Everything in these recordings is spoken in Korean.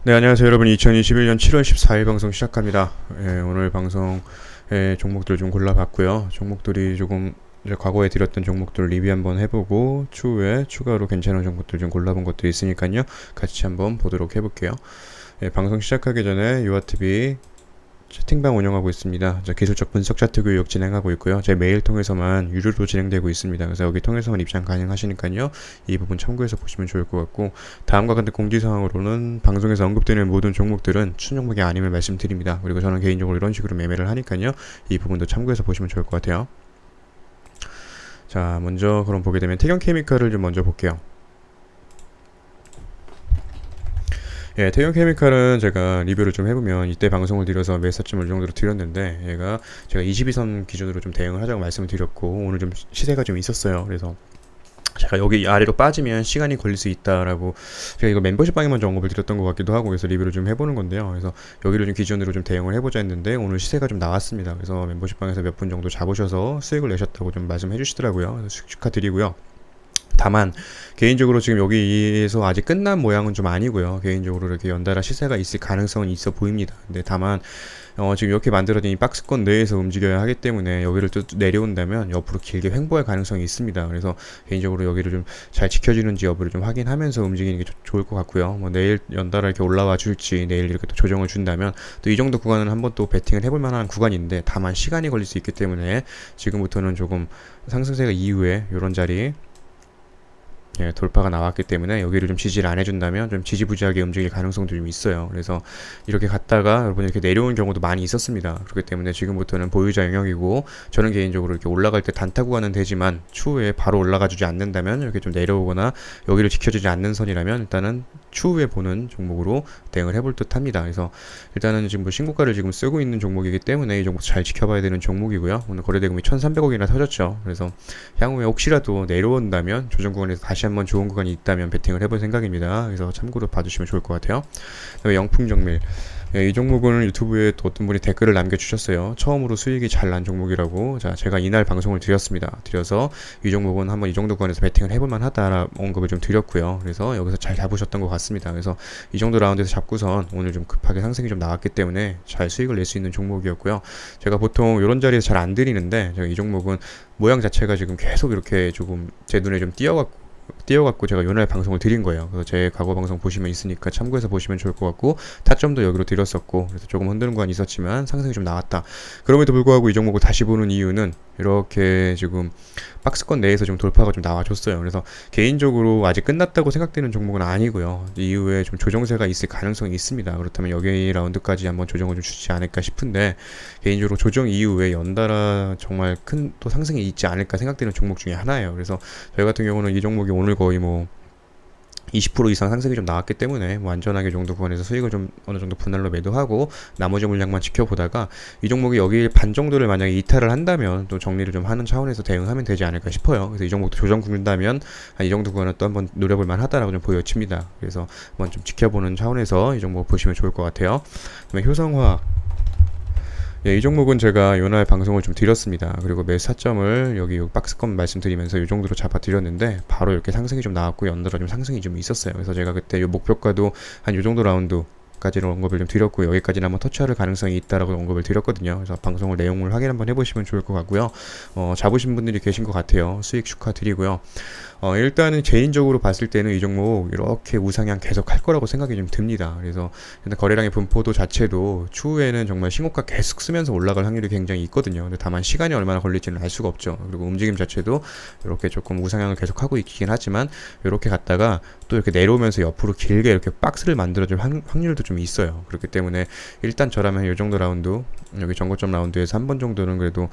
네, 안녕하세요 여러분. 2021년 7월 14일 방송 시작합니다. 오늘 방송 종목들 좀 골라봤고요. 종목들이 조금 이제 과거에 드렸던 종목들 리뷰 한번 해보고 추후에 추가로 괜찮은 종목들 좀 골라본 것들이 있으니까요. 같이 한번 보도록 해볼게요. 방송 시작하기 전에 유아TV 채팅방 운영하고 있습니다. 기술적 분석 차트 교육 진행하고 있고요. 제 메일 통해서만 유료로 진행되고 있습니다. 그래서 여기 통해서만 입장 가능하시니까요. 이 부분 참고해서 보시면 좋을 것 같고, 다음과 같은 공지사항으로는 방송에서 언급되는 모든 종목들은 추천종목이 아님을 말씀드립니다. 그리고 저는 개인적으로 이런 식으로 매매를 하니까요. 이 부분도 참고해서 보시면 좋을 것 같아요. 자, 먼저 그럼 보게 되면 태경케미칼을 좀 먼저 볼게요. 태경케미칼은 제가 리뷰를 좀 해보면 이때 방송을 드려서 매수점을 이 정도로 드렸는데, 얘가 제가 22선 기준으로 좀 대응을 하자고 말씀을 드렸고, 오늘 좀 시세가 좀 있었어요. 그래서 제가 여기 아래로 빠지면 시간이 걸릴 수 있다라고, 제가 이거 멤버십 방에 먼저 언급을 드렸던 것 같기도 하고, 그래서 리뷰를 좀 해보는 건데요. 그래서 여기를 좀 기준으로 좀 대응을 해보자 했는데 오늘 시세가 좀 나왔습니다. 그래서 멤버십 방에서 몇 분 정도 잡으셔서 수익을 내셨다고 좀 말씀해 주시더라고요. 그래서 축하드리고요. 다만 개인적으로 지금 여기에서 아직 끝난 모양은 좀 아니고요. 개인적으로 이렇게 연달아 시세가 있을 가능성은 있어 보입니다. 근데 다만 지금 이렇게 만들어진 이 박스권 내에서 움직여야 하기 때문에 여기를 또 내려온다면 옆으로 길게 횡보할 가능성이 있습니다. 그래서 개인적으로 여기를 좀 잘 지켜지는지 여부를 좀 확인하면서 움직이는 게 좋을 것 같고요. 뭐 내일 연달아 이렇게 올라와 줄지, 내일 이렇게 또 조정을 준다면 또 이 정도 구간은 한번 또 베팅을 해볼 만한 구간인데, 다만 시간이 걸릴 수 있기 때문에 지금부터는 조금 상승세가 이후에 이런 자리 돌파가 나왔기 때문에 여기를 좀 지지를 안 해준다면 좀 지지부지하게 움직일 가능성도 좀 있어요. 그래서 이렇게 갔다가 여러분 이렇게 내려온 경우도 많이 있었습니다. 그렇기 때문에 지금부터는 보유자 영역이고, 저는 개인적으로 이렇게 올라갈 때 단타 구간은 되지만 추후에 바로 올라가 주지 않는다면, 이렇게 좀 내려오거나 여기를 지켜주지 않는 선이라면 일단은 추후에 보는 종목으로 대응을 해볼 듯 합니다. 그래서 일단은 지금 뭐 신고가를 지금 쓰고 있는 종목이기 때문에 이 종목 잘 지켜봐야 되는 종목이고요. 오늘 거래대금이 1,300억이나 터졌죠. 그래서 향후에 혹시라도 내려온다면 조정 구간에서 다시 한번 좋은 구간이 있다면 베팅을 해볼 생각입니다. 그래서 참고로 봐주시면 좋을 것 같아요. 그다음에 영풍정밀, 이 종목은 유튜브에 또 어떤 분이 댓글을 남겨주셨어요. 처음으로 수익이 잘 난 종목이라고. 자, 제가 이날 방송을 드려서 이 종목은 한번 이 정도 구간에서 베팅을 해볼만 하다라 언급을 좀 드렸고요. 그래서 여기서 잘 잡으셨던 것 같습니다. 그래서 이 정도 라운드에서 잡고선 오늘 좀 급하게 상승이 좀 나왔기 때문에 잘 수익을 낼 수 있는 종목이었고요. 제가 보통 이런 자리에서 잘 안 드리는데, 제가 이 종목은 모양 자체가 지금 계속 이렇게 조금 제 눈에 좀 띄어갖고 제가 요날 방송을 드린 거예요. 그래서 제 과거 방송 보시면 있으니까 참고해서 보시면 좋을 것 같고, 타점도 여기로 드렸었고, 그래서 조금 흔드는 구간이 있었지만 상승이 좀 나왔다. 그럼에도 불구하고 이 종목을 다시 보는 이유는 이렇게 지금 박스권 내에서 좀 돌파가 좀 나와줬어요. 그래서 개인적으로 아직 끝났다고 생각되는 종목은 아니고요. 이후에 좀 조정세가 있을 가능성이 있습니다. 그렇다면 여기 라운드까지 한번 조정을 좀 주지 않을까 싶은데, 개인적으로 조정 이후에 연달아 정말 큰 또 상승이 있지 않을까 생각되는 종목 중에 하나예요. 그래서 저희 같은 경우는 이 종목이 오늘 거의 뭐 20% 이상 상승이 좀 나왔기 때문에 뭐 안전하게 정도 구간에서 수익을 좀 어느 정도 분할로 매도하고 나머지 물량만 지켜보다가, 이 종목이 여기 반 정도를 만약에 이탈을 한다면 또 정리를 좀 하는 차원에서 대응하면 되지 않을까 싶어요. 그래서 이 종목도 조정 굴린다면 이 정도 구간은 또 한번 노려볼 만하다라고 좀 보여집니다. 그래서 한번 좀 지켜보는 차원에서 이 종목 보시면 좋을 것 같아요. 그다음에 효성화학, 이 종목은 제가 요날 방송을 좀 드렸습니다. 그리고 매 사점을 여기 박스권 말씀드리면서 이 정도로 잡아드렸는데, 바로 이렇게 상승이 좀 나왔고 연달아 좀 상승이 좀 있었어요. 그래서 제가 그때 요 목표가도 한 요 정도 라운드 까지는 언급을 좀 드렸고, 여기까지는 한번 터치할 가능성이 있다라고 언급을 드렸거든요. 그래서 방송을 내용을 확인 한번 해보시면 좋을 것 같고요. 잡으신 분들이 계신 것 같아요. 수익 축하드리고요. 일단은 개인적으로 봤을 때는 이 종목 이렇게 우상향 계속 할 거라고 생각이 좀 듭니다. 그래서 일단 거래량의 분포도 자체도 추후에는 정말 신고가 계속 쓰면서 올라갈 확률이 굉장히 있거든요. 근데 다만 시간이 얼마나 걸릴지는 알 수가 없죠. 그리고 움직임 자체도 이렇게 조금 우상향을 계속 하고 있긴 하지만, 이렇게 갔다가 또 이렇게 내려오면서 옆으로 길게 이렇게 박스를 만들어줄 확률도 좀 있어요. 그렇기 때문에 일단 저라면 이 정도 라운드, 여기 전고점 라운드에서 한 번 정도는 그래도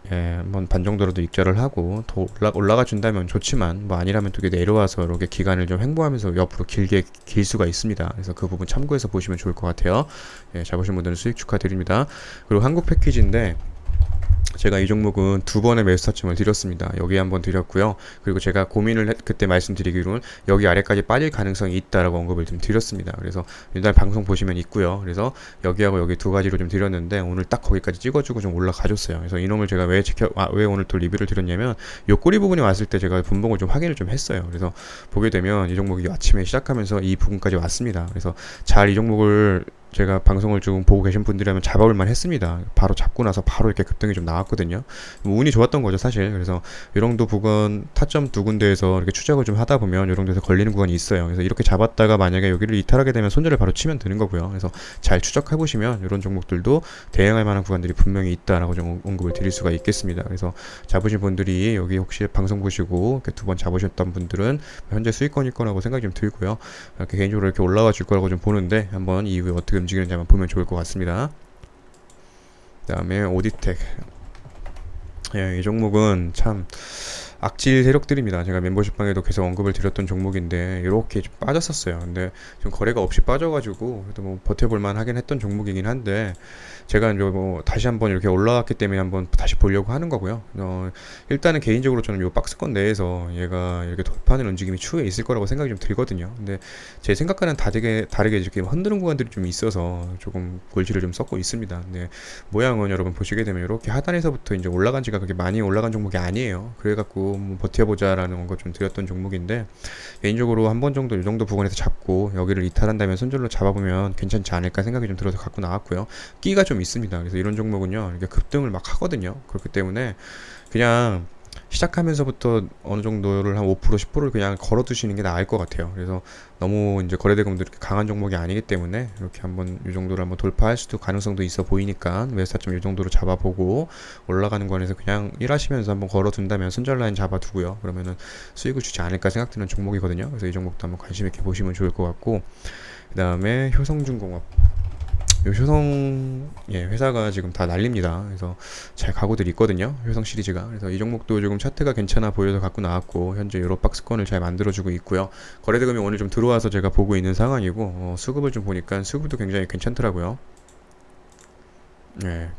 한번 반 정도라도 익절을 하고 더 올라가 준다면 좋지만, 뭐 아니라면 또 내려와서 이렇게 기간을 좀 횡보하면서 옆으로 길게 길 수가 있습니다. 그래서 그 부분 참고해서 보시면 좋을 것 같아요. 잡으신 분들은 수익 축하드립니다. 그리고 한국 패키지인데, 제가 이 종목은 두 번의 매수 타점을 드렸습니다. 여기 한번 드렸고요. 그리고 제가 그때 말씀드리기로는 여기 아래까지 빠질 가능성이 있다라고 언급을 좀 드렸습니다. 그래서 일단 방송 보시면 있고요. 그래서 여기하고 여기 두 가지로 좀 드렸는데 오늘 딱 거기까지 찍어주고 좀 올라가줬어요. 그래서 이놈을 제가 왜 오늘 또 리뷰를 드렸냐면 요 꼬리 부분이 왔을 때 제가 분봉을 좀 확인을 좀 했어요. 그래서 보게 되면 이 종목이 아침에 시작하면서 이 부분까지 왔습니다. 그래서 잘 이 종목을 제가 방송을 좀 보고 계신 분들이라면 잡아볼만 했습니다. 바로 잡고 나서 바로 이렇게 급등이 좀 나왔거든요. 운이 좋았던 거죠, 사실. 그래서 이 정도 부분 타점 두 군데에서 이렇게 추적을 좀 하다 보면 이 정도에서 걸리는 구간이 있어요. 그래서 이렇게 잡았다가 만약에 여기를 이탈하게 되면 손절을 바로 치면 되는 거고요. 그래서 잘 추적해 보시면 이런 종목들도 대응할 만한 구간들이 분명히 있다라고 좀 언급을 드릴 수가 있겠습니다. 그래서 잡으신 분들이 여기 혹시 방송 보시고 두 번 잡으셨던 분들은 현재 수익권일 거라고 생각이 좀 들고요. 이렇게 개인적으로 이렇게 올라가 줄 거라고 좀 보는데 한번 이후에 어떻게 움직이는지 한번 보면 좋을 것 같습니다. 그 다음에 오디텍, 이 종목은 참 악질 세력들입니다. 제가 멤버십 방에도 계속 언급을 드렸던 종목인데 이렇게 좀 빠졌었어요. 근데 좀 거래가 없이 빠져가지고 그래도 뭐 버텨볼만 하긴 했던 종목이긴 한데 제가 이제 뭐 다시 한번 이렇게 올라왔기 때문에 한번 다시 보려고 하는 거고요. 일단은 개인적으로 저는 이 박스권 내에서 얘가 이렇게 돌파하는 움직임이 추후에 있을 거라고 생각이 좀 들거든요. 근데 제 생각과는 다르게 이렇게 흔드는 구간들이 좀 있어서 조금 골치를 좀 썩고 있습니다. 근데 모양은 여러분 보시게 되면 이렇게 하단에서부터 이제 올라간 지가 그렇게 많이 올라간 종목이 아니에요. 그래갖고 뭐 버텨보자라는 거 좀 드렸던 종목인데 개인적으로 한 번 정도 이 정도 부분에서 잡고 여기를 이탈한다면 손절로 잡아보면 괜찮지 않을까 생각이 좀 들어서 갖고 나왔고요. 끼가 좀 있습니다. 그래서 이런 종목은요 이렇게 급등을 막 하거든요. 그렇기 때문에 그냥 시작하면서부터 어느 정도를 한 5% 10%를 그냥 걸어 두시는 게 나을 것 같아요. 그래서 너무 이제 거래대금도 이렇게 강한 종목이 아니기 때문에 이렇게 한번 이 정도를 한번 돌파할 수도 가능성도 있어 보이니까 매수타점 이 정도로 잡아보고 올라가는 관에서 그냥 일하시면서 한번 걸어 둔다면 손절 라인 잡아두고요. 그러면은 수익을 주지 않을까 생각드는 종목이거든요. 그래서 이 종목도 한번 관심 있게 보시면 좋을 것 같고, 그 다음에 효성중공업. 요 효성 회사가 지금 다 난립니다. 그래서 잘 가고들 있거든요. 효성 시리즈가. 그래서 이 종목도 지금 차트가 괜찮아 보여서 갖고 나왔고 현재 유로 박스권을 잘 만들어주고 있고요. 거래대금이 오늘 좀 들어와서 제가 보고 있는 상황이고 수급을 좀 보니까 수급도 굉장히 괜찮더라고요.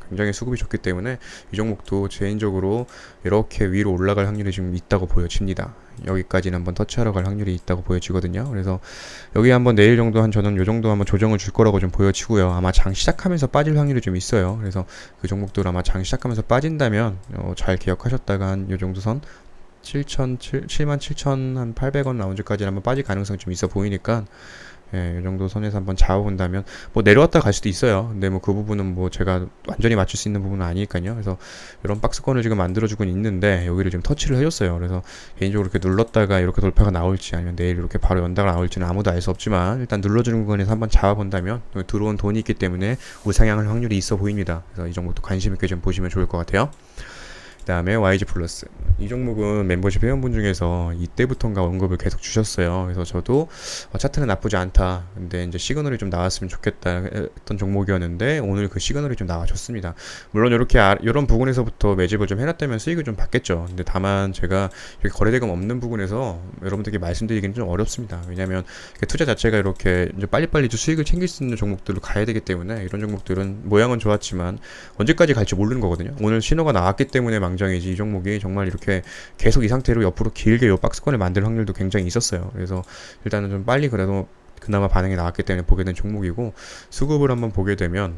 굉장히 수급이 좋기 때문에 이 종목도 개인적으로 이렇게 위로 올라갈 확률이 지금 있다고 보여집니다. 여기까지는 한번 터치하러 갈 확률이 있다고 보여지거든요. 그래서 여기 한번 내일 정도 저는 요 정도 한번 조정을 줄 거라고 좀 보여지고요. 아마 장 시작하면서 빠질 확률이 좀 있어요. 그래서 그 종목들 아마 장 시작하면서 빠진다면 잘 기억하셨다가 한 요 정도 선 77,800원 라운지까지 한번 빠질 가능성이 좀 있어 보이니까 이 정도 선에서 한번 잡아본다면 뭐 내려왔다 갈 수도 있어요. 근데 뭐 그 부분은 뭐 제가 완전히 맞출 수 있는 부분은 아니니까요. 그래서 이런 박스권을 지금 만들어주고 있는데 여기를 지금 터치를 해줬어요. 그래서 개인적으로 이렇게 눌렀다가 이렇게 돌파가 나올지 아니면 내일 이렇게 바로 연다가 나올지는 아무도 알 수 없지만 일단 눌러주는 구간에서 한번 잡아본다면 들어온 돈이 있기 때문에 우상향할 확률이 있어 보입니다. 그래서 이 종목도 관심 있게 좀 보시면 좋을 것 같아요. 그 다음에 YG 플러스, 이 종목은 멤버십 회원분 중에서 이때부터인가 언급을 계속 주셨어요. 그래서 저도 차트는 나쁘지 않다, 근데 이제 시그널이 좀 나왔으면 좋겠다 했던 종목이었는데 오늘 그 시그널이 좀 나와줬습니다. 물론 이렇게 이런 부분에서부터 매집을 좀 해놨다면 수익을 좀 받겠죠. 근데 다만 제가 이렇게 거래대금 없는 부분에서 여러분들께 말씀드리기는 좀 어렵습니다. 왜냐하면 투자 자체가 이렇게 이제 빨리빨리 수익을 챙길 수 있는 종목들로 가야 되기 때문에 이런 종목들은 모양은 좋았지만 언제까지 갈지 모르는 거거든요. 오늘 신호가 나왔기 때문에 망정이지 이 종목이 정말 이렇게 계속 이 상태로 옆으로 길게 요 박스권을 만들 확률도 굉장히 있었어요. 그래서 일단은 좀 빨리 그래도 그나마 반응이 나왔기 때문에 보게 된 종목이고, 수급을 한번 보게 되면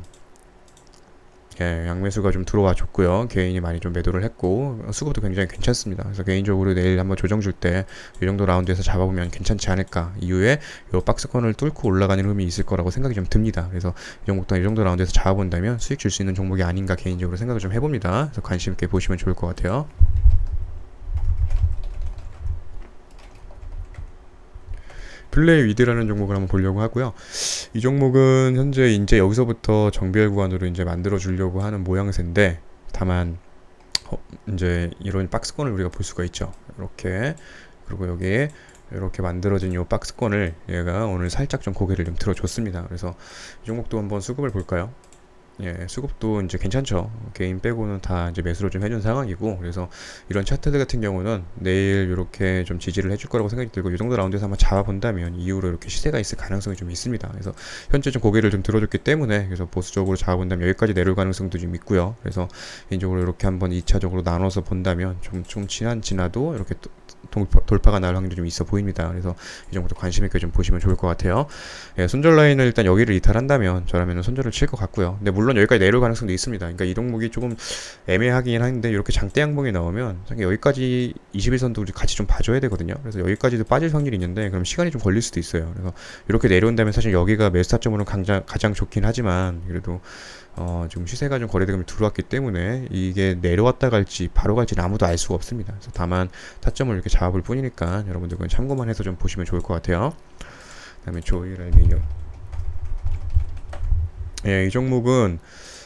양매수가 좀 들어와 줬고요. 개인이 많이 좀 매도를 했고 수급도 굉장히 괜찮습니다. 그래서 개인적으로 내일 한번 조정 줄 때 이 정도 라운드에서 잡아보면 괜찮지 않을까. 이후에 이 박스권을 뚫고 올라가는 흐름이 있을 거라고 생각이 좀 듭니다. 그래서 이 종목도 이 정도 라운드에서 잡아본다면 수익 줄 수 있는 종목이 아닌가 개인적으로 생각을 좀 해봅니다. 그래서 관심 있게 보시면 좋을 것 같아요. 플레이 위드라는 종목을 한번 보려고 하고요. 이 종목은 현재 이제 여기서부터 정비할 구간으로 이제 만들어 주려고 하는 모양새인데, 다만 이제 이런 박스권을 우리가 볼 수가 있죠. 이렇게, 그리고 여기에 이렇게 만들어진 이 박스권을 얘가 오늘 살짝 좀 고개를 좀 들어줬습니다. 그래서 이 종목도 한번 수급을 볼까요? 예, 수급도 이제 괜찮죠. 개인 빼고는 다 이제 매수를 좀 해준 상황이고, 그래서 이런 차트들 같은 경우는 내일 이렇게 좀 지지를 해줄 거라고 생각이 들고, 이 정도 라운드에서 한번 잡아본다면 이후로 이렇게 시세가 있을 가능성이 좀 있습니다. 그래서 현재 좀 고개를 좀 들어줬기 때문에, 그래서 보수적으로 잡아본다면 여기까지 내려올 가능성도 좀 있고요. 그래서 개인적으로 이렇게 한번 2차적으로 나눠서 본다면 좀 지나도 이렇게 돌파가 나올 확률이 좀 있어 보입니다. 그래서 이 정도 관심 있게 좀 보시면 좋을 것 같아요. 예, 손절 라인을 일단 여기를 이탈한다면 저라면 손절을 칠 것 같고요. 근데 물론 여기까지 내려올 가능성도 있습니다. 그러니까 이 종목이 조금 애매하긴 한데 이렇게 장대 양봉이 나오면 여기까지 21선도 같이 좀 봐줘야 되거든요. 그래서 여기까지도 빠질 확률이 있는데 그럼 시간이 좀 걸릴 수도 있어요. 그래서 이렇게 내려온다면 사실 여기가 매수 타점으로 가장 좋긴 하지만 그래도 지금 시세가 좀 거래대금이 들어왔기 때문에 이게 내려왔다 갈지 바로 갈지는 아무도 알 수가 없습니다. 그래서 다만 타점을 이렇게 잡아볼 뿐이니까 여러분들 그건 참고만 해서 좀 보시면 좋을 것 같아요. 그다음에 조일 알미늄. 예, 이 종목은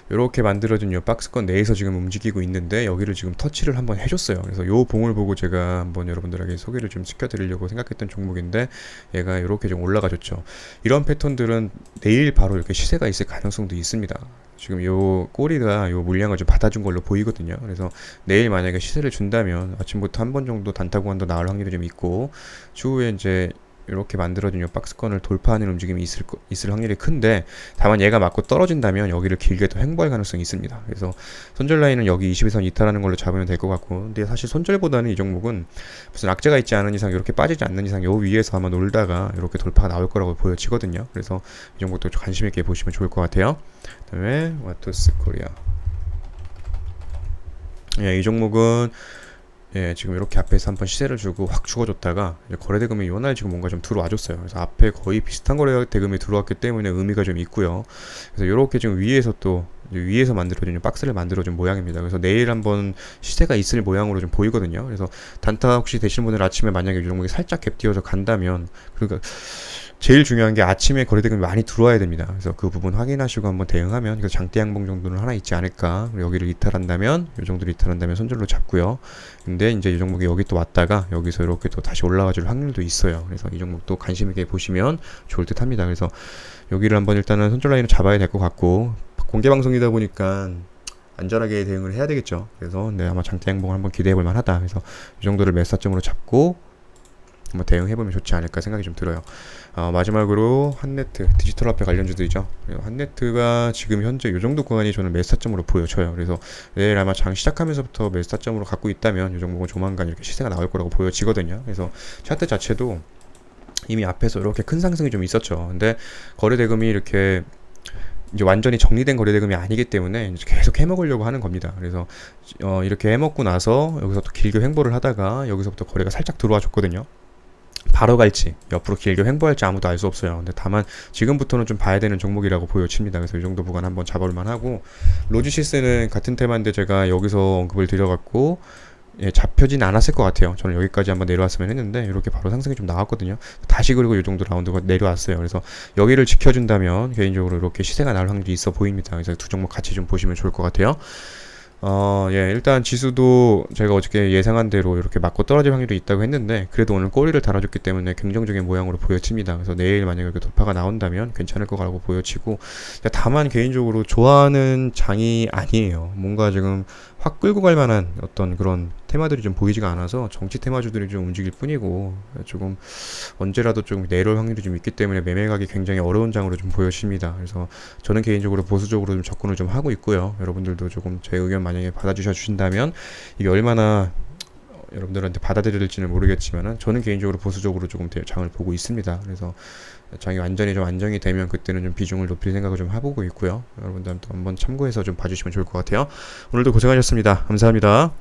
이렇게 만들어진 이 박스권 내에서 지금 움직이고 있는데 여기를 지금 터치를 한번 해줬어요. 그래서 이 봉을 보고 제가 한번 여러분들에게 소개를 좀 시켜드리려고 생각했던 종목인데 얘가 이렇게 좀 올라가줬죠. 이런 패턴들은 내일 바로 이렇게 시세가 있을 가능성도 있습니다. 지금 요 꼬리가 요 물량을 좀 받아준 걸로 보이거든요. 그래서 내일 만약에 시세를 준다면 아침부터 한 번 정도 단타 구간도 나올 확률이 좀 있고 추후에 이제 이렇게 만들어진 이 박스권을 돌파하는 움직임이 있을 확률이 큰데 다만 얘가 맞고 떨어진다면 여기를 길게 더 횡보할 가능성이 있습니다. 그래서 손절 라인은 여기 22선 이탈하는 걸로 잡으면 될 것 같고 근데 사실 손절보다는 이 종목은 무슨 악재가 있지 않은 이상 이렇게 빠지지 않는 이상 요 위에서 아마 놀다가 이렇게 돌파가 나올 거라고 보여지거든요. 그래서 이 종목도 좀 관심 있게 보시면 좋을 것 같아요. 그 다음에 와토스 코리아. 예, 이 종목은 예, 지금 이렇게 앞에서 한번 시세를 주고 확 죽어줬다가 거래대금이 요날 지금 뭔가 좀 들어와줬어요. 그래서 앞에 거의 비슷한 거래대금이 들어왔기 때문에 의미가 좀 있고요. 그래서 이렇게 지금 위에서 또 위에서 만들어진 박스를 만들어준 모양입니다. 그래서 내일 한번 시세가 있을 모양으로 좀 보이거든요. 그래서 단타 혹시 되시는 분들 아침에 만약에 이 종목이 살짝 갭 띄워서 간다면 그러니까 제일 중요한 게 아침에 거래대금이 많이 들어와야 됩니다. 그래서 그 부분 확인하시고 한번 대응하면 그래서 장대 양봉 정도는 하나 있지 않을까. 여기를 이탈한다면 이 정도로 이탈한다면 손절로 잡고요. 근데 이제 이 종목이 여기 또 왔다가 여기서 이렇게 또 다시 올라가 줄 확률도 있어요. 그래서 이 종목도 관심 있게 보시면 좋을 듯 합니다. 그래서 여기를 한번 일단은 손절 라인을 잡아야 될 것 같고 공개 방송이다 보니까 안전하게 대응을 해야 되겠죠. 그래서 네, 아마 장대 양봉을 한번 기대해 볼 만하다. 그래서 이 정도를 매수타점으로 잡고 한번 대응해보면 좋지 않을까 생각이 좀 들어요. 마지막으로 한네트 디지털 화폐 관련주들이죠. 한네트가 지금 현재 이 정도 구간이 저는 매수타점으로 보여져요. 그래서 내일 아마 장 시작하면서부터 매수타점으로 갖고 있다면 이 종목은 조만간 이렇게 시세가 나올 거라고 보여지거든요. 그래서 차트 자체도 이미 앞에서 이렇게 큰 상승이 좀 있었죠. 근데 거래대금이 이렇게 이제 완전히 정리된 거래대금이 아니기 때문에 이제 계속 해먹으려고 하는 겁니다. 그래서 이렇게 해먹고 나서 여기서 또 길게 횡보를 하다가 여기서부터 거래가 살짝 들어와 줬거든요. 바로 갈지 옆으로 길게 횡보할지 아무도 알 수 없어요. 근데 다만 지금부터는 좀 봐야 되는 종목이라고 보여집니다. 그래서 이 정도 구간 한번 잡아볼 만하고 로지시스는 같은 테마인데 제가 여기서 언급을 드려갖고 예, 잡혀진 않았을 것 같아요. 저는 여기까지 한번 내려왔으면 했는데 이렇게 바로 상승이 좀 나왔거든요. 다시 그리고 이 정도 라운드가 내려왔어요. 그래서 여기를 지켜준다면 개인적으로 이렇게 시세가 나올 확률이 있어 보입니다. 그래서 두 종목 같이 좀 보시면 좋을 것 같아요. 예, 일단 지수도 제가 어저께 예상한 대로 이렇게 맞고 떨어질 확률이 있다고 했는데, 그래도 오늘 꼬리를 달아줬기 때문에 긍정적인 모양으로 보여집니다. 그래서 내일 만약에 이렇게 돌파가 나온다면 괜찮을 거라고 보여지고, 다만 개인적으로 좋아하는 장이 아니에요. 뭔가 지금 확 끌고 갈 만한 어떤 그런 테마들이 좀 보이지가 않아서 정치 테마주들이 좀 움직일 뿐이고, 조금 언제라도 좀 내려올 확률이 좀 있기 때문에 매매가기 굉장히 어려운 장으로 좀 보여집니다. 그래서 저는 개인적으로 보수적으로 좀 접근을 좀 하고 있고요. 여러분들도 조금 제 의견 만약에 받아주셔 주신다면 이게 얼마나 여러분들한테 받아들일지는 모르겠지만은 저는 개인적으로 보수적으로 조금 장을 보고 있습니다. 그래서 장이 완전히 좀 안정이 되면 그때는 좀 비중을 높일 생각을 좀 해보고 있고요. 여러분들도 한번 참고해서 좀 봐주시면 좋을 것 같아요. 오늘도 고생하셨습니다. 감사합니다.